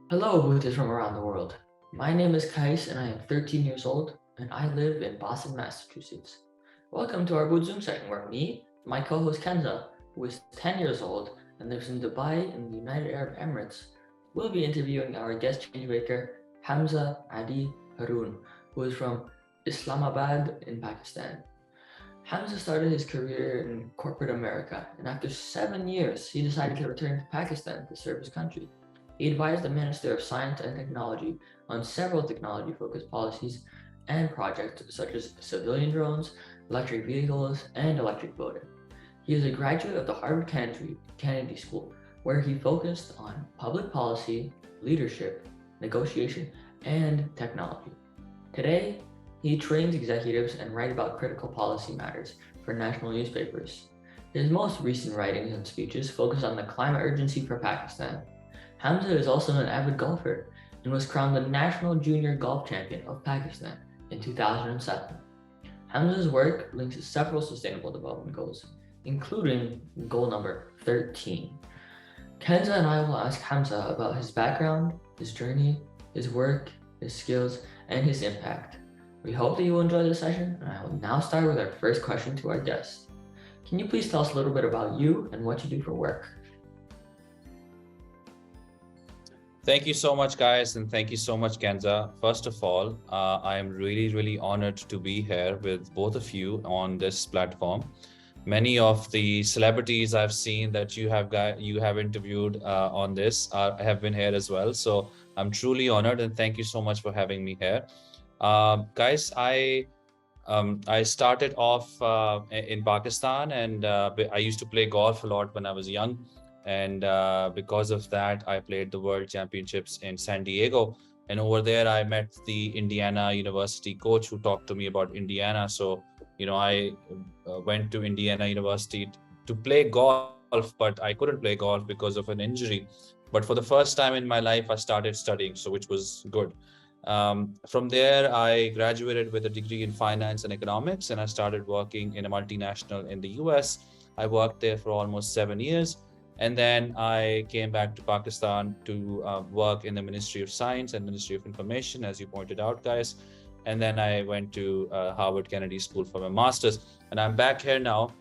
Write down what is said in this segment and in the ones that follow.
Hello, Buddhists from around the world. My name is Kais and I am 13 years old and I live in Boston, Massachusetts. Welcome to our Boot Zoom session where me, my co-host Kenza, who is 10 years old and lives in Dubai in the United Arab Emirates, will be interviewing our guest changemaker Hamza Ali Haroon, who is from Islamabad in Pakistan. Hamza started his career in corporate America, and after 7 years, he decided to return to Pakistan to serve his country. He advised the Minister of Science and Technology on several technology focused policies and projects such as civilian drones, electric vehicles, and electric voting. He is a graduate of the Harvard Kennedy School, where he focused on public policy, leadership, negotiation, and technology. Today, he trains executives and writes about critical policy matters for national newspapers. His most recent writings and speeches focus on the climate urgency for Pakistan. Hamza is also an avid golfer and was crowned the National Junior Golf Champion of Pakistan in 2007. Hamza's work links to several sustainable development goals, including goal number 13. Kenza and I will ask Hamza about his background, his journey, his work, his skills, and his impact. We hope that you will enjoy this session, and I will now start with our first question to our guest. Can you please tell us a little bit about you and what you do for work? Thank you so much, guys, and thank you so much, Kenza. First of all, I am really honored to be here with both of you on this platform. Many of the celebrities I've seen that you have interviewed on this have been here as well. So I'm truly honored, and thank you so much for having me here. Guys, I started off in Pakistan, and I used to play golf a lot when I was young. And because of that, I played the World Championships in San Diego. And over there, I met the Indiana University coach who talked to me about Indiana. So, I went to Indiana University to play golf, but I couldn't play golf because of an injury. But for the first time in my life, I started studying, so which was good. From there, I graduated with a degree in finance and economics, and I started working in a multinational in the US. I worked there for almost 7 years. And then I came back to Pakistan to work in the Ministry of Science and Ministry of Information, as you pointed out, guys. And then I went to Harvard Kennedy School for my master's, and I'm back here now.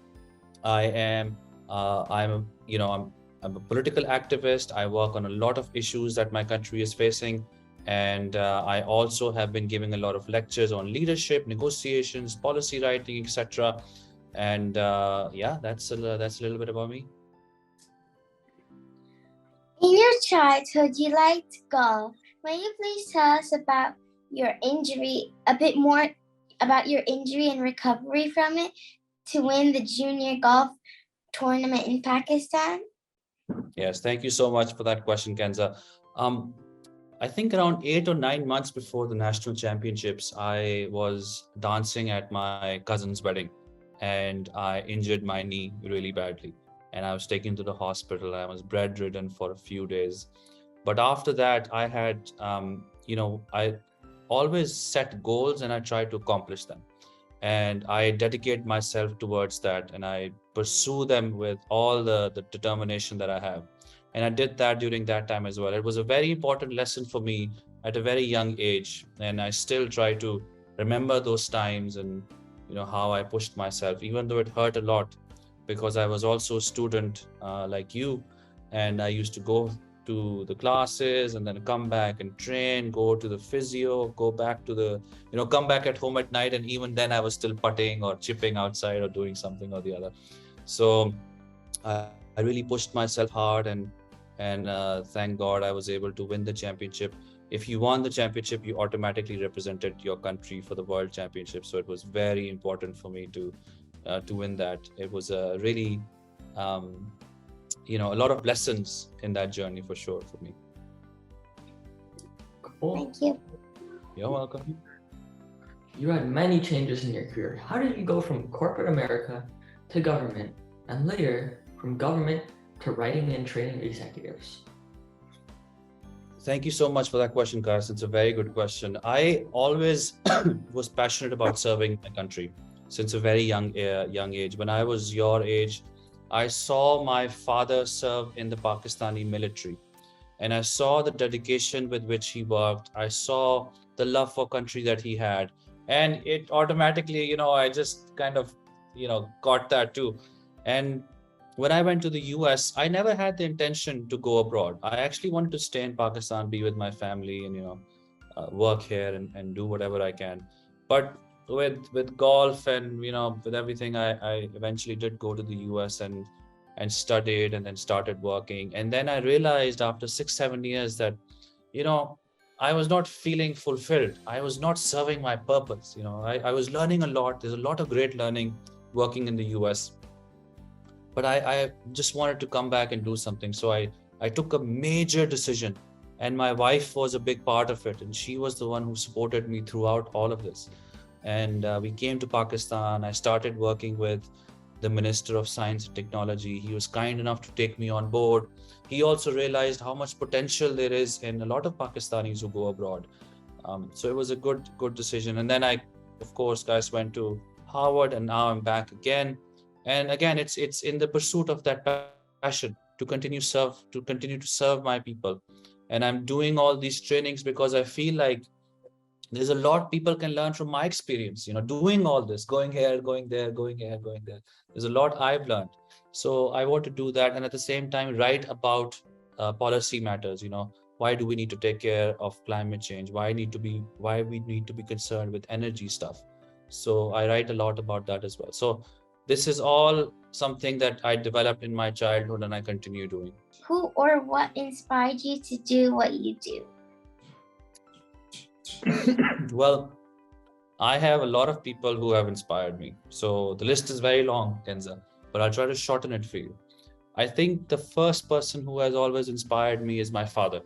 I am, I'm a political activist. I work on a lot of issues that my country is facing, and I also have been giving a lot of lectures on leadership, negotiations, policy writing, etc. And yeah, that's a little bit about me. In your childhood, you liked golf. May you please tell us about your injury, a bit more about your injury and recovery from it to win the junior golf tournament in Pakistan? Yes, thank you so much for that question, Kenza. I think around 8 or 9 months before the national championships, I was dancing at my cousin's wedding, and I injured my knee really badly. And I was taken to the hospital. I was bedridden for a few days. But after that, I had, I always set goals and I tried to accomplish them. And I dedicate myself towards that, and I pursue them with all the determination that I have. And I did that during that time as well. It was a very important lesson for me at a very young age. And I still try to remember those times and, how I pushed myself, even though it hurt a lot, because I was also a student like you, and I used to go to the classes and then come back and train, go to the physio, go back to the, come back at home at night. And even then I was still putting or chipping outside or doing something or the other. So I really pushed myself hard, and thank God I was able to win the championship. If you won the championship, you automatically represented your country for the World Championship. So it was very important for me to win that. It was a really, a lot of lessons in that journey for sure for me. Cool. Thank you. You're welcome. You had many changes in your career. How did you go from corporate America to government, and later from government to writing and training executives? Thank you so much for that question, Kars. It's a very good question. I always was passionate about serving my country since a very young age. When I was your age, I saw my father serve in the Pakistani military. and I saw the dedication with which he worked. I saw the love for country that he had, and it automatically, I just kind of, got that too. And when I went to the US, I never had the intention to go abroad. I actually wanted to stay in Pakistan, be with my family, and work here and do whatever I can. But with golf and with everything, I eventually did go to the US and studied and then started working. And then I realized after 6-7 years that I was not feeling fulfilled. I was not serving my purpose. I was learning a lot. There's a lot of great learning working in the US, but I just wanted to come back and do something. So I took a major decision, and my wife was a big part of it, and she was the one who supported me throughout all of this. And we came to Pakistan. I started working with the Minister of Science and Technology. He was kind enough to take me on board. He also realized how much potential there is in a lot of Pakistanis who go abroad. So it was a good decision. And then I, of course, guys, went to Harvard, and now I'm back again. And again, it's in the pursuit of that passion to continue to serve my people. And I'm doing all these trainings because I feel like there's a lot people can learn from my experience, doing all this, going here, going there, going here, going there. There's a lot I've learned. So I want to do that. And at the same time, write about policy matters. Why do we need to take care of climate change? Why we need to be concerned with energy stuff? So I write a lot about that as well. So this is all something that I developed in my childhood and I continue doing. Who or what inspired you to do what you do? Well, I have a lot of people who have inspired me. So the list is very long, Kenza, but I'll try to shorten it for you. I think the first person who has always inspired me is my father.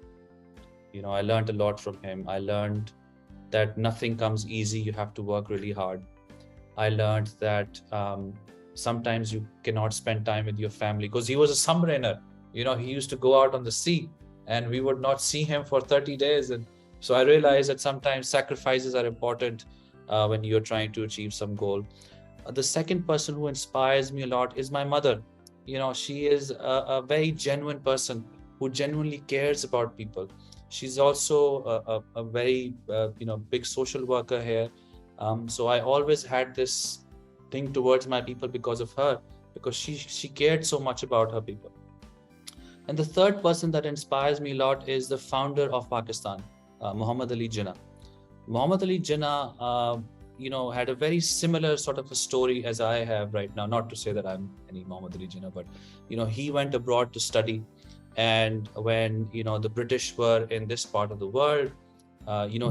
I learned a lot from him. I learned that nothing comes easy. You have to work really hard. I learned that sometimes you cannot spend time with your family, because he was a submariner. He used to go out on the sea and we would not see him for 30 days. And so I realized that sometimes sacrifices are important when you're trying to achieve some goal. The second person who inspires me a lot is my mother. She is a very genuine person who genuinely cares about people. She's also a very big social worker here. So I always had this thing towards my people because of her, because she cared so much about her people. And the third person that inspires me a lot is the founder of Pakistan, Muhammad Ali Jinnah. Muhammad Ali Jinnah, had a very similar sort of a story as I have right now. Not to say that I'm any Muhammad Ali Jinnah, but he went abroad to study, and when the British were in this part of the world,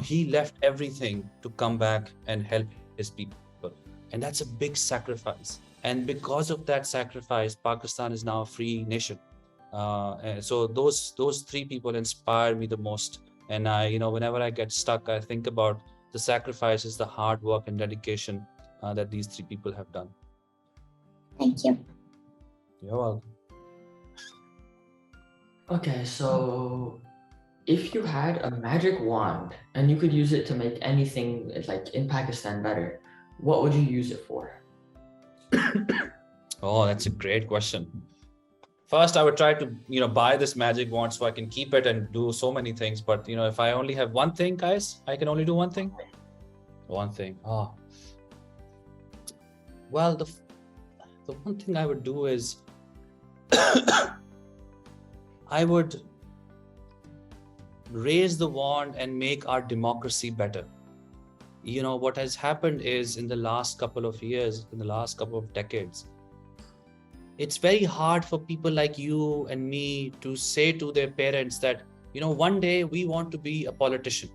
he left everything to come back and help his people, and that's a big sacrifice. And because of that sacrifice, Pakistan is now a free nation. And so those three people inspire me the most. And I, whenever I get stuck, I think about the sacrifices, the hard work and dedication that these three people have done. Thank you. You're welcome. Okay, so if you had a magic wand and you could use it to make anything like in Pakistan better, what would you use it for? Oh, that's a great question. First, I would try to, buy this magic wand so I can keep it and do so many things. But, if I only have one thing, guys, I can only do one thing. One thing. Oh. Well, the one thing I would do is I would raise the wand and make our democracy better. What has happened is in the last couple of years, in the last couple of decades, it's very hard for people like you and me to say to their parents that, one day we want to be a politician,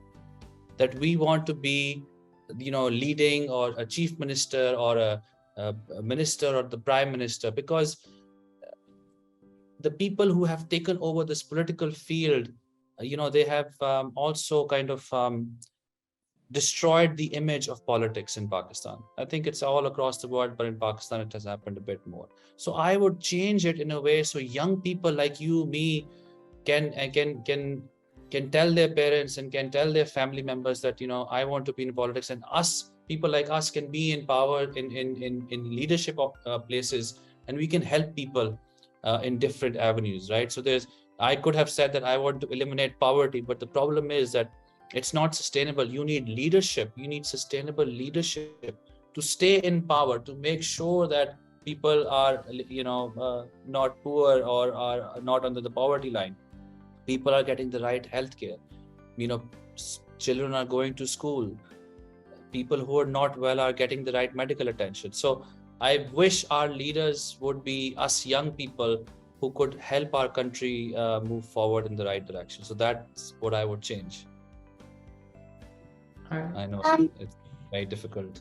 that we want to be, leading or a chief minister or a minister or the prime minister, because the people who have taken over this political field, they have also kind of destroyed the image of politics in Pakistan. I think it's all across the world, but in Pakistan, it has happened a bit more. So I would change it in a way so young people like you, me, can tell their parents and can tell their family members that, I want to be in politics, and people like us can be in power in leadership of places, and we can help people in different avenues, right? So there's I could have said that I want to eliminate poverty, but the problem is that it's not sustainable. You need leadership. You need sustainable leadership to stay in power, to make sure that people are, not poor or are not under the poverty line. People are getting the right health care. Children are going to school. People who are not well are getting the right medical attention. So I wish our leaders would be us young people who could help our country move forward in the right direction. So that's what I would change. I know it's very difficult.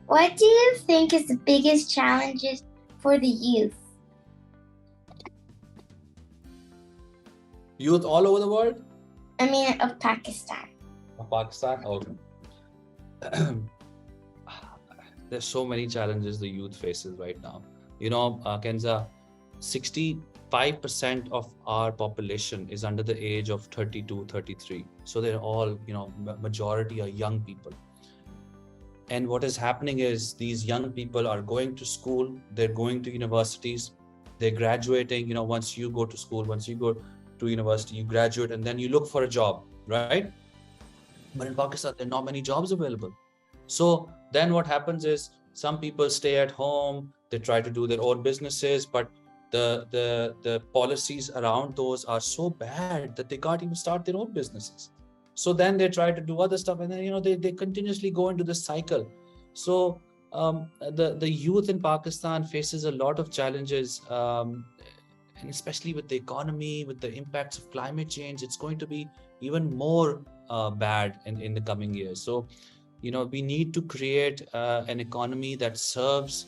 What do you think is the biggest challenges for the youth? Youth all over the world? I mean, of Pakistan. Of Pakistan? Okay. There's so many challenges the youth faces right now. Kenza, 65% of our population is under the age of 32, 33. So they're all, majority are young people. And what is happening is these young people are going to school, they're going to universities, they're graduating. Once you go to school, once you go to university, you graduate and then you look for a job, right? But in Pakistan, there are not many jobs available. So then what happens is some people stay at home, they try to do their own businesses, but the policies around those are so bad that they can't even start their own businesses. So then they try to do other stuff, and then they continuously go into this cycle. So the youth in Pakistan faces a lot of challenges, and especially with the economy, with the impacts of climate change, it's going to be even more bad in the coming years. So we need to create an economy that serves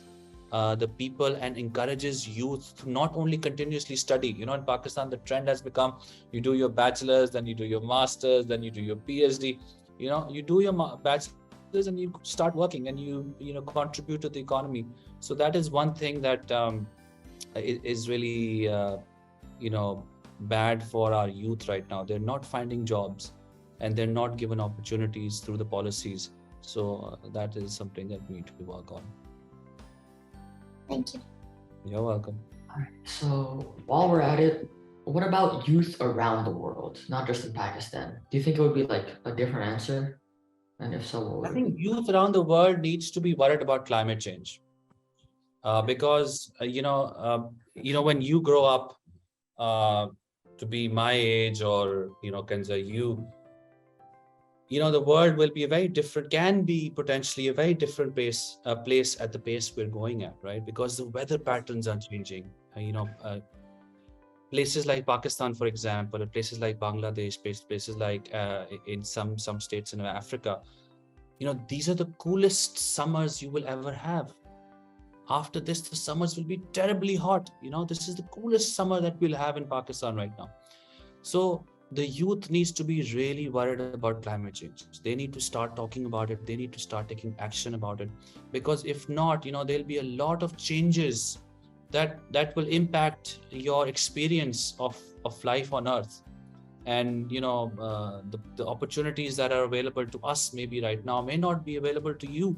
the people and encourages youth to not only continuously study. In Pakistan, the trend has become you do your bachelor's, then you do your master's, then you do your PhD. You do your bachelor's and you start working and you contribute to the economy. So that is one thing that is really bad for our youth right now. They're not finding jobs and they're not given opportunities through the policies. So that is something that we need to work on. Thank you. You're welcome. All right. So while we're at it, what about youth around the world, not just in Pakistan? Do you think it would be like a different answer? And if so, what would I think youth around the world needs to be worried about climate change. Because when you grow up to be my age, or Kenza, the world will be a very different, can be potentially a very different place at the pace we're going at, right? Because the weather patterns are changing. Places like Pakistan, for example, or places like Bangladesh, places like in some states in Africa, these are the coolest summers you will ever have. After this, the summers will be terribly hot. This is the coolest summer that we'll have in Pakistan right now. So the youth needs to be really worried about climate change. They need to start talking about it. They need to start taking action about it. Because if not, there'll be a lot of changes that will impact your experience of life on Earth. And, the opportunities that are available to us maybe right now may not be available to you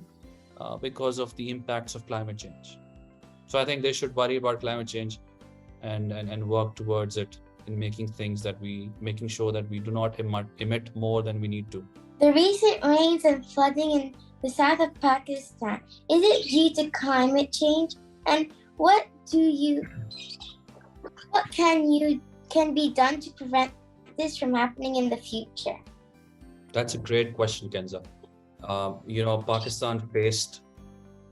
because of the impacts of climate change. So I think they should worry about climate change and work towards it, in making sure that we do not emit more than we need to. The recent rains and flooding in the south of Pakistan, is it due to climate change? And what can be done to prevent this from happening in the future? That's a great question, Kenza. Pakistan faced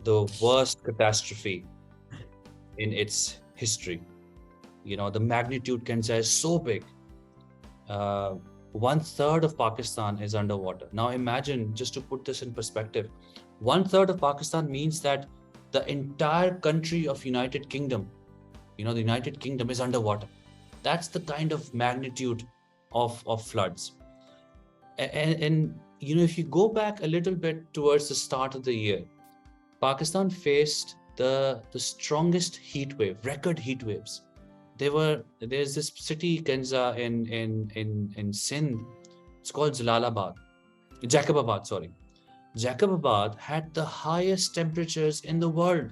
the worst catastrophe in its history. The magnitude, Kenza, is so big. 1/3 of Pakistan is underwater. Now imagine, just to put this in perspective, 1/3 of Pakistan means that the entire country of United Kingdom, the United Kingdom is underwater. That's the kind of magnitude of floods. And if you go back a little bit towards the start of the year, Pakistan faced the strongest heat wave, record heat waves. There's this city, Kenza, in Sindh. It's called Jacobabad, sorry. Jacobabad had the highest temperatures in the world.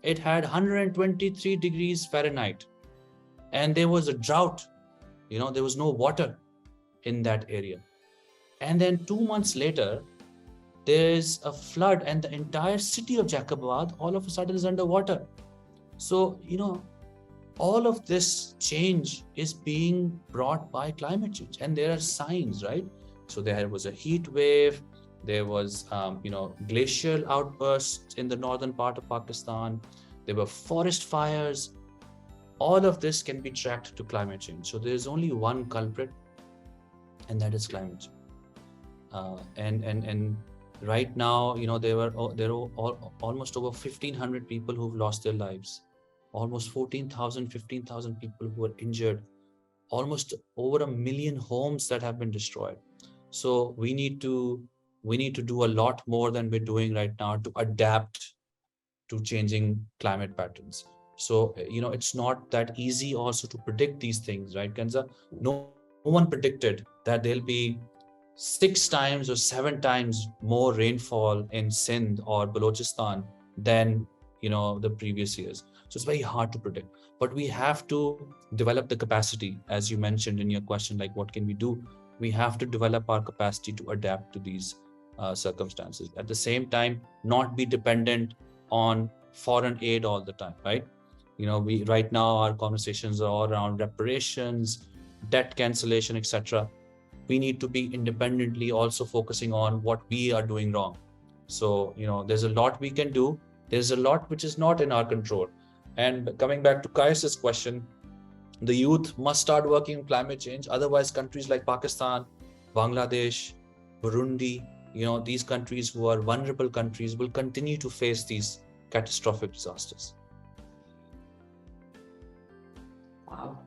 It had 123 degrees Fahrenheit. and there was a drought. There was no water in that area. And then 2 months later, there's a flood, and the entire city of Jacobabad all of a sudden is underwater. So, all of this change is being brought by climate change, and there are signs, right? So there was a heat wave, there was, glacial outbursts in the northern part of Pakistan, there were forest fires. All of this can be tracked to climate change. So there's only one culprit, and that is climate change. And right now, there are almost over 1,500 people who've lost their lives, almost 14,000, 15,000 people who are injured, almost over 1 million homes that have been destroyed. So we need to do a lot more than we're doing right now to adapt to changing climate patterns. So, it's not that easy also to predict these things, right, Kenza? No one predicted that there'll be 6 times or 7 times more rainfall in Sindh or Balochistan than, the previous years. So it's very hard to predict, but we have to develop the capacity, as you mentioned in your question, like what can we do? We have to develop our capacity to adapt to these circumstances. At the same time, not be dependent on foreign aid all the time, right? We right now our conversations are all around reparations, debt cancellation, etc. We need to be independently also focusing on what we are doing wrong. So, there's a lot we can do. There's a lot which is not in our control. And coming back to Kais's question, the youth must start working on climate change. Otherwise, countries like Pakistan, Bangladesh, Burundi, these countries who are vulnerable countries will continue to face these catastrophic disasters. Wow.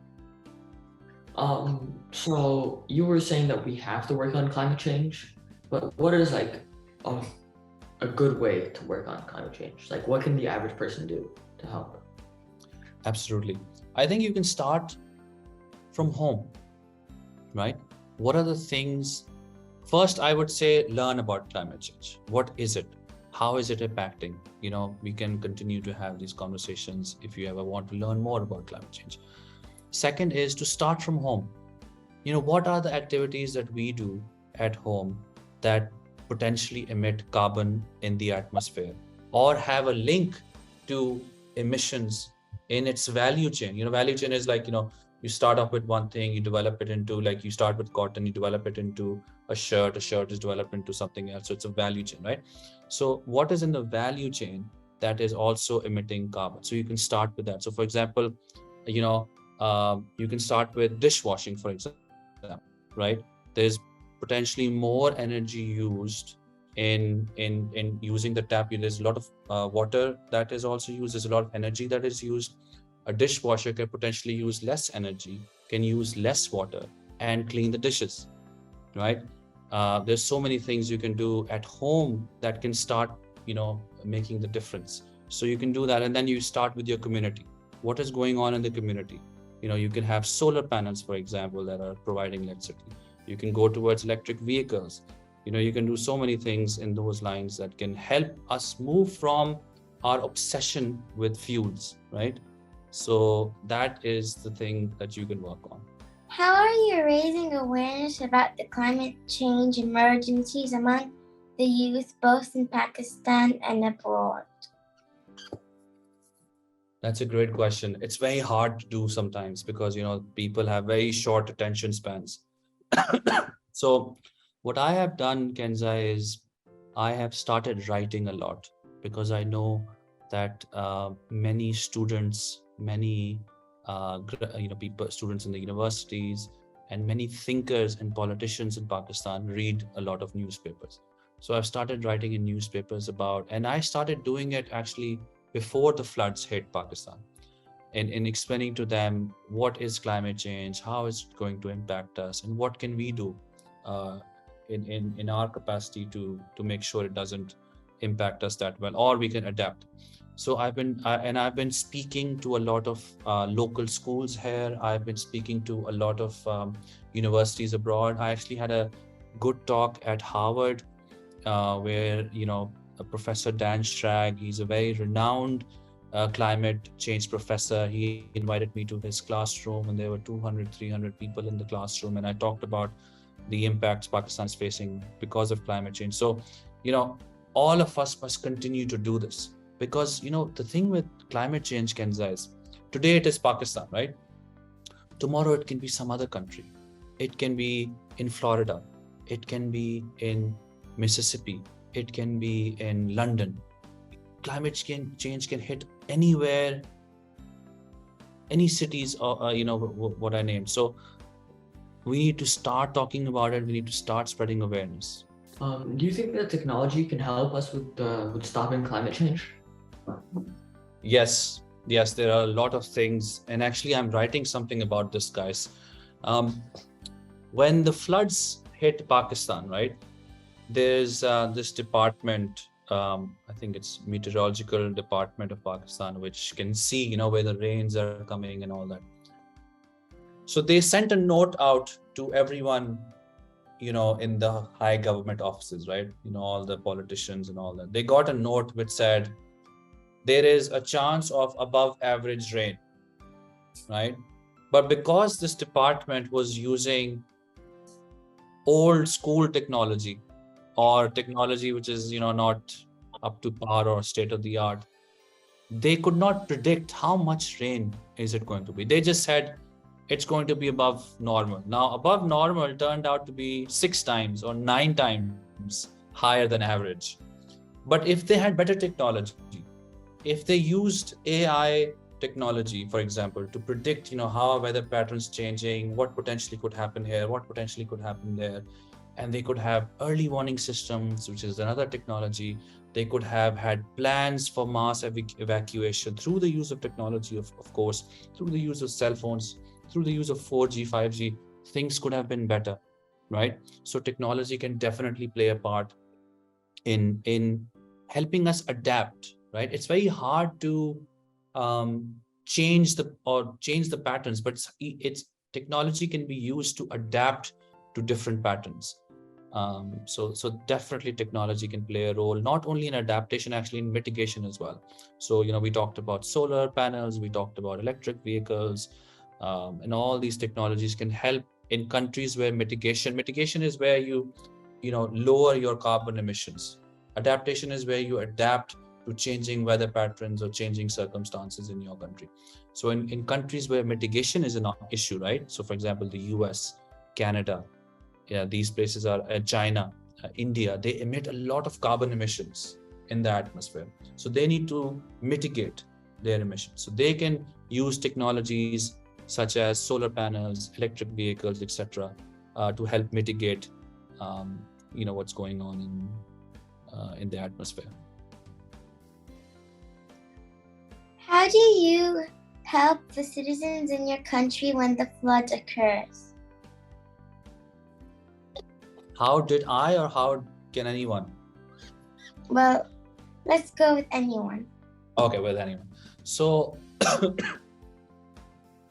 So you were saying that we have to work on climate change, but what is like a good way to work on climate change? Like, what can the average person do to help? Absolutely. I think you can start from home, right? What are the things? First, I would say learn about climate change. What is it? How is it impacting? We can continue to have these conversations if you ever want to learn more about climate change. Second is to start from home. What are the activities that we do at home that potentially emit carbon in the atmosphere or have a link to emissions in its value chain? Value chain is like, you start off with one thing, you develop it into, like, you start with cotton, you develop it into a shirt is developed into something else. So it's a value chain, right? So what is in the value chain that is also emitting carbon? So you can start with that. So for example, you can start with dishwashing, for example, right? There's potentially more energy used in using the tap. There's a lot of water that is also used. There's a lot of energy that is used. A dishwasher can potentially use less energy, can use less water, and clean the dishes, right? There's so many things you can do at home that can start, making the difference. So you can do that, and then you start with your community. What is going on in the community? You can have solar panels, for example, that are providing electricity. You can go towards electric vehicles. You can do so many things in those lines that can help us move from our obsession with fuels, right? So that is the thing that you can work on. How are you raising awareness about the climate change emergencies among the youth, both in Pakistan and abroad? That's a great question. It's very hard to do sometimes because, people have very short attention spans. So what I have done, Kenza, is I have started writing a lot because I know that many students, many students in the universities, and many thinkers and politicians in Pakistan read a lot of newspapers. So I've started writing in newspapers and I started doing it actually before the floods hit Pakistan, and in explaining to them what is climate change, how is it going to impact us, and what can we do in our capacity to make sure it doesn't impact us that well, or we can adapt. So I've been speaking to a lot of local schools here. I've been speaking to a lot of universities abroad. I actually had a good talk at Harvard where, Professor Dan Strag, he's a very renowned climate change professor. He invited me to his classroom, and there were 200, 300 people in the classroom, and I talked about the impacts Pakistan is facing because of climate change. So, all of us must continue to do this, because the thing with climate change, Kenza, is today it is Pakistan, right? Tomorrow it can be some other country. It can be in Florida. It can be in Mississippi. It can be in London. Climate change can hit anywhere, any cities, or what I named. So we need to start talking about it. We need to start spreading awareness. Do you think that technology can help us with stopping climate change? Yes, there are a lot of things, and actually I'm writing something about this, guys. When the floods hit Pakistan, right, there's this department, I think it's meteorological department of Pakistan, which can see where the rains are coming and all that. So they sent a note out to everyone in the high government offices, right? All the politicians and all that. They got a note which said there is a chance of above average rain, right? But because this department was using old school technology, or technology which is not up to par or state of the art, they could not predict how much rain is it going to be. They just said it's going to be above normal. Now, above normal turned out to be 6 times or 9 times higher than average. But if they had better technology, if they used AI technology, for example, to predict, how weather patterns changing, what potentially could happen here, what potentially could happen there, and they could have early warning systems, which is another technology. They could have had plans for mass evacuation through the use of technology, of course, through the use of cell phones, through the use of 4G, 5G. Things could have been better, right? So technology can definitely play a part in helping us adapt, right? It's very hard to change the patterns, but it's technology can be used to adapt to different patterns. So definitely technology can play a role, not only in adaptation, actually in mitigation as well. So we talked about solar panels, we talked about electric vehicles, and all these technologies can help in countries where mitigation is where you lower your carbon emissions. Adaptation is where you adapt to changing weather patterns or changing circumstances in your country. So in countries where mitigation is an issue, right? So for example, the US, Canada, these places are China, India, they emit a lot of carbon emissions in the atmosphere. So they need to mitigate their emissions. So they can use technologies such as solar panels, electric vehicles, etc., to help mitigate, what's going on in the atmosphere. How do you help the citizens in your country when the flood occurs? How did I, or how can anyone? Well, let's go with anyone. Okay, with anyone. So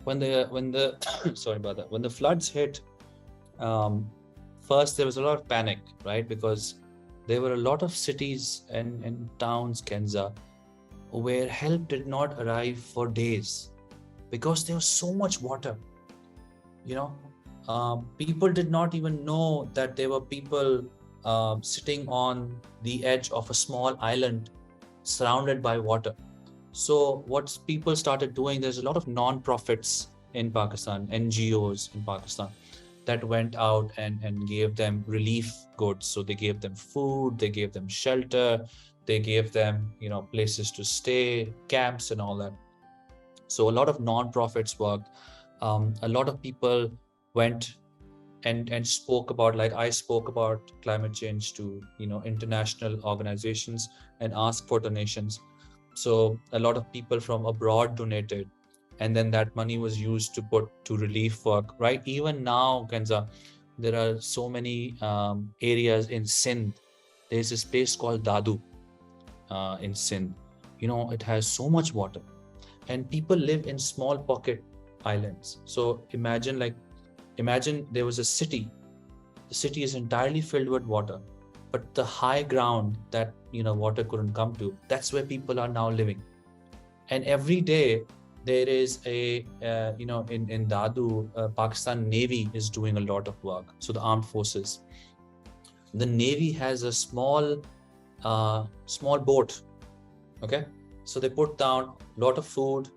when the sorry about that. When the floods hit, first there was a lot of panic, right? Because there were a lot of cities and towns, Kenza, where help did not arrive for days because there was so much water. People did not even know that there were people sitting on the edge of a small island surrounded by water. So what people started doing, there's a lot of non-profits in Pakistan, NGOs in Pakistan, that went out and gave them relief goods. So they gave them food, they gave them shelter, they gave them places to stay, camps and all that. So a lot of non-profits worked. A lot of people went and spoke about, like I spoke about climate change to international organizations and asked for donations. So a lot of people from abroad donated, and then that money was used to put to relief work, right? Even now, Kenza, there are so many areas in Sindh. There's this place called Dadu in Sindh. It has so much water, and people live in small pocket islands. So imagine there was a city. The city is entirely filled with water, but the high ground that water couldn't come to, that's where people are now living. And every day there is a, in Dadu, Pakistan Navy is doing a lot of work. So the armed forces, the Navy has a small boat. Okay. So they put down a lot of food,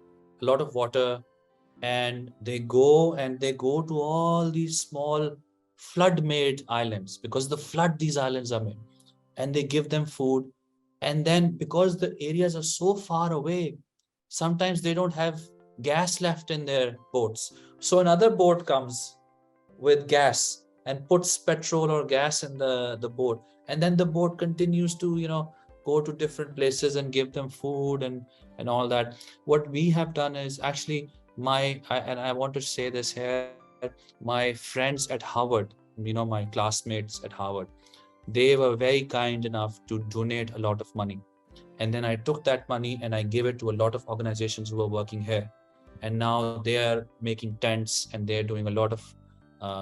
a lot of water, and they go to all these small flood-made islands, because the flood these islands are made, and they give them food. And then because the areas are so far away, sometimes they don't have gas left in their boats. So another boat comes with gas and puts petrol or gas in the boat, and then the boat continues to go to different places and give them food and all that. What we have done is actually I want to say this here, my friends at Harvard, my classmates at Harvard, they were very kind enough to donate a lot of money. And then I took that money and I gave it to a lot of organizations who are working here. And now they are making tents, and they're doing a lot of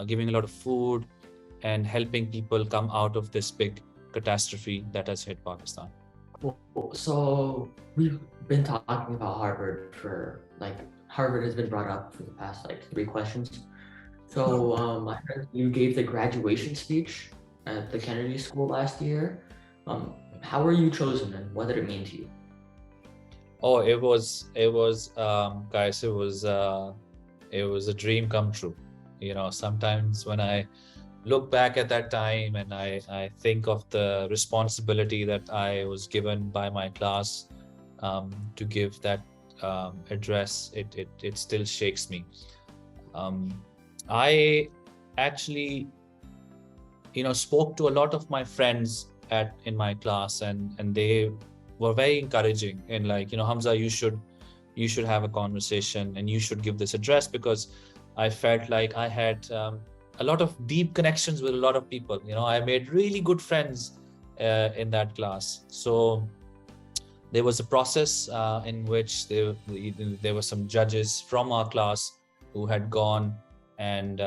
giving a lot of food and helping people come out of this big catastrophe that has hit Pakistan. So we've been talking about Harvard for Harvard has been brought up for the past 3 questions. So I heard you gave the graduation speech at the Kennedy School last year. How were you chosen, and what did it mean to you? Oh, it was guys, it was a dream come true. Sometimes when I look back at that time and I think of the responsibility that I was given by my class to give that address, it still shakes me. I actually spoke to a lot of my friends in my class, and they were very encouraging, and Hamza, you should have a conversation and you should give this address, because I felt like I had a lot of deep connections with a lot of people. I made really good friends in that class. So there was a process in which there were some judges from our class who had gone and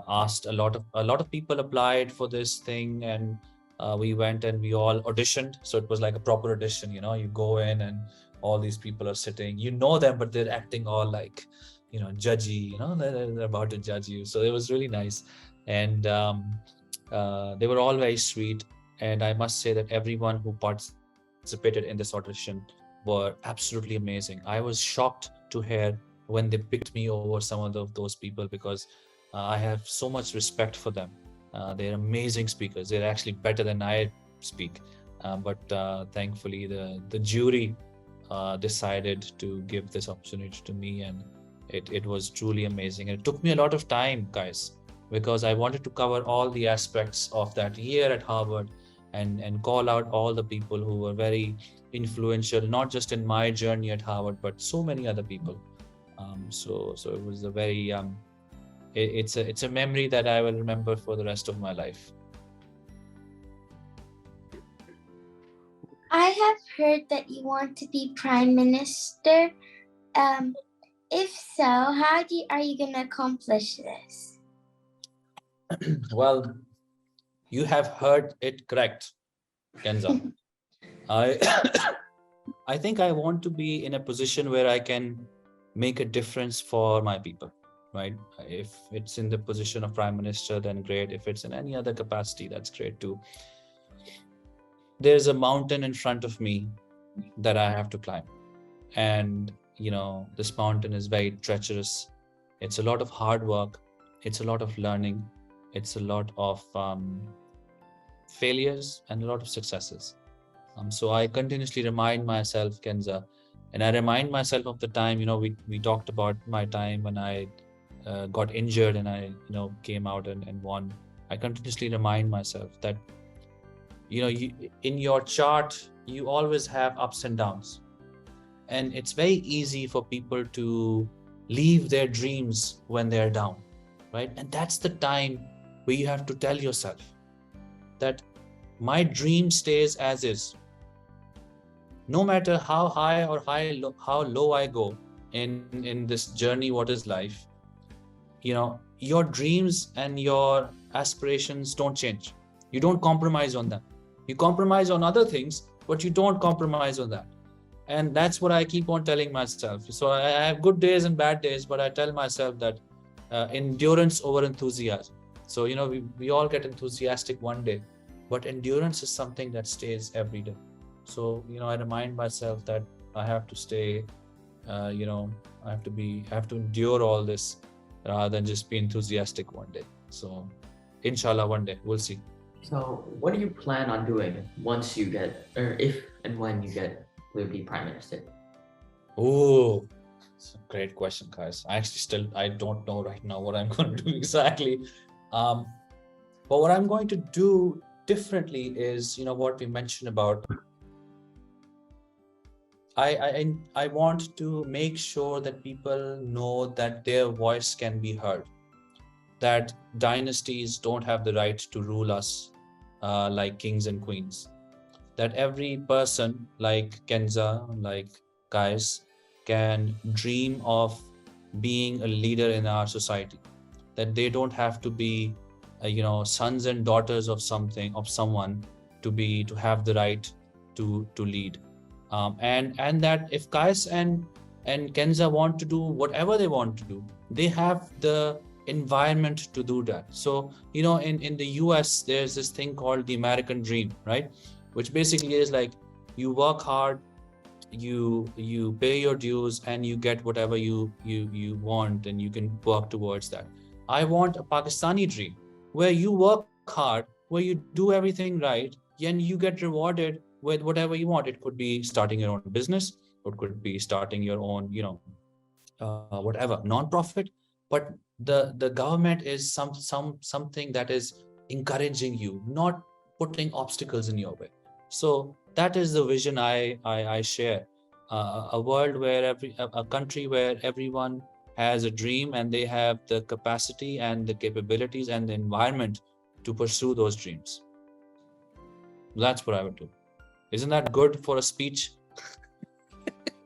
asked a lot of people applied for this thing, and we went and we all auditioned. So it was like a proper audition. You go in and all these people are sitting, them, but they're acting all like judgy, they're about to judge you. So it was really nice, and they were all very sweet. And I must say that everyone who participated in this audition were absolutely amazing. I was shocked to hear when they picked me over some of those people, because I have so much respect for them. They're amazing speakers. They're actually better than I speak. But thankfully, the jury decided to give this opportunity to me, and it was truly amazing. And it took me a lot of time, guys, because I wanted to cover all the aspects of that year at Harvard and call out all the people who were very influential, not just in my journey at Harvard, but so many other people. So it was a very it's a memory that I will remember for the rest of my life. I have heard that you want to be Prime Minister. If so, how are you going to accomplish this? Well, you have heard it correct, Kenza. I think I want to be in a position where I can make a difference for my people, right? If it's in the position of Prime Minister, then great. If it's in any other capacity, that's great too. There's a mountain in front of me that I have to climb. And, this mountain is very treacherous. It's a lot of hard work. It's a lot of learning. It's a lot of failures and a lot of successes. So I continuously remind myself, Kenza, and I remind myself of the time, we talked about my time when I got injured and I, came out and won. I continuously remind myself that, in your chart, you always have ups and downs. And it's very easy for people to leave their dreams when they're down, right? And that's the time where you have to tell yourself that my dream stays as is. No matter how high or how low I go in this journey, what is life, your dreams and your aspirations don't change. You don't compromise on them. You compromise on other things, but you don't compromise on that. And that's what I keep on telling myself. So I have good days and bad days, but I tell myself that endurance over enthusiasm. So, we all get enthusiastic one day, but endurance is something that stays every day. So, I remind myself that I have to stay, I have to endure all this rather than just be enthusiastic one day. So, inshallah, one day we'll see. So, what do you plan on doing once you get, or if and when you get to be prime minister? Oh, it's a great question, guys. I don't know right now what I'm going to do exactly. Um, but what I'm going to do differently is, what we mentioned about. I want to make sure that people know that their voice can be heard, that dynasties don't have the right to rule us like kings and queens, that every person like Kenza, like guys, can dream of being a leader in our society, that they don't have to be sons and daughters of someone to have the right to lead, and that if Kais and Kenza want to do whatever they want to do, they have the environment to do that. So in the US there's this thing called the American dream, right, which basically is like you work hard, you pay your dues, and you get whatever you want, and you can work towards that. I want a Pakistani dream where you work hard, where you do everything right, and you get rewarded with whatever you want. It could be starting your own business, it could be starting your own whatever non-profit, but the government is something that is encouraging you, not putting obstacles in your way. So that is the vision I share. A world where a country where everyone has a dream, and they have the capacity and the capabilities and the environment to pursue those dreams. That's what I would do. Isn't that good for a speech?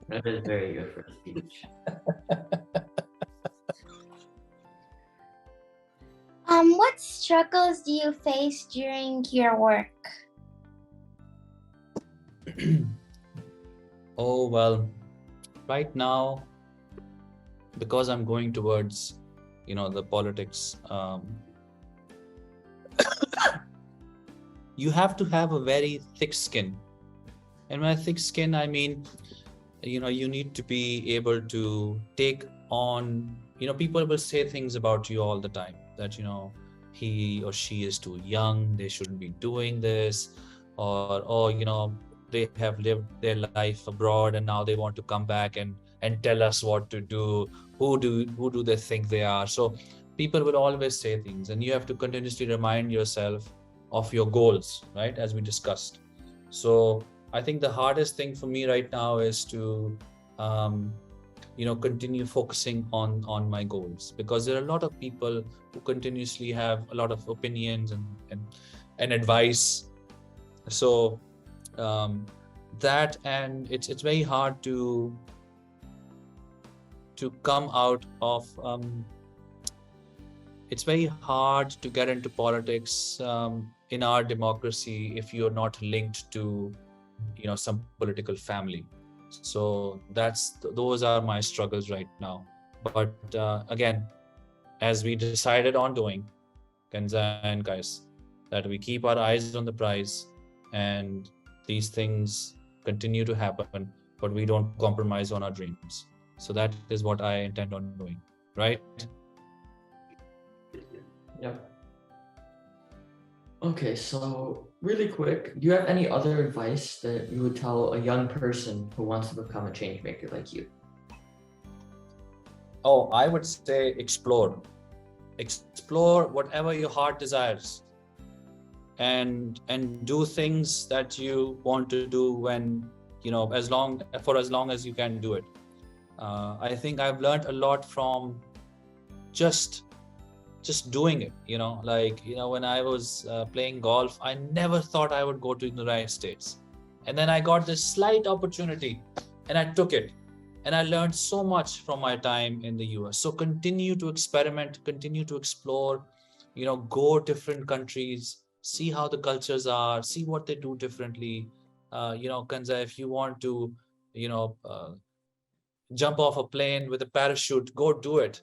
That is very good for a speech. What struggles do you face during your work? Oh, well, right now, because I'm going towards, the politics, you have to have a very thick skin. And by thick skin, I mean, you need to be able to take on, people will say things about you all the time that, he or she is too young, they shouldn't be doing this, or, they have lived their life abroad and now they want to come back and tell us what to do. Who do they think they are? So people will always say things, and you have to continuously remind yourself of your goals, right, as we discussed. So I think the hardest thing for me right now is to continue focusing on my goals, because there are a lot of people who continuously have a lot of opinions and advice. So that, and it's very hard to come out of it's very hard to get into politics in our democracy if you're not linked to some political family. So those are my struggles right now. But again, as we decided on doing, Kenza and guys, that we keep our eyes on the prize, and these things continue to happen, but we don't compromise on our dreams. So that is what I intend on doing, right? Yep. Okay, so really quick, do you have any other advice that you would tell a young person who wants to become a change maker like you? Oh, I would say explore whatever your heart desires, and do things that you want to do when as long as you can do it. I think I've learned a lot from just doing it. When I was playing golf, I never thought I would go to the United States, and then I got this slight opportunity and I took it, and I learned so much from my time in the US. So continue to experiment, continue to explore, go different countries, see how the cultures are, see what they do differently. Kanza, if you want to jump off a plane with a parachute, go do it.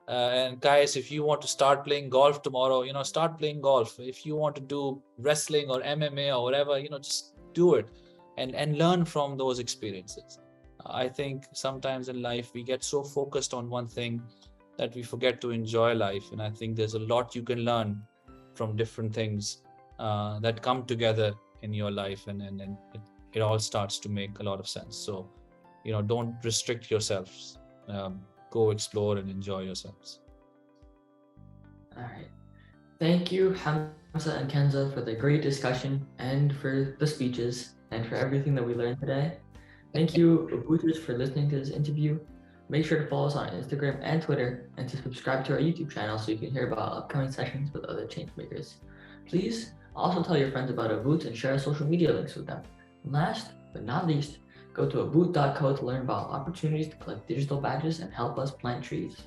And guys, if you want to start playing golf tomorrow, start playing golf. If you want to do wrestling or MMA or whatever, just do it, and learn from those experiences. I think sometimes in life we get so focused on one thing that we forget to enjoy life, and I think there's a lot you can learn from different things that come together in your life, and it all starts to make a lot of sense. So don't restrict yourselves. Go explore and enjoy yourselves. All right. Thank you, Hamza and Kenza, for the great discussion and for the speeches and for everything that we learned today. Thank you, Obooters, for listening to this interview. Make sure to follow us on Instagram and Twitter, and to subscribe to our YouTube channel so you can hear about upcoming sessions with other changemakers. Please also tell your friends about Oboot and share our social media links with them. And last but not least, go to oboot.co to learn about opportunities to collect digital badges and help us plant trees.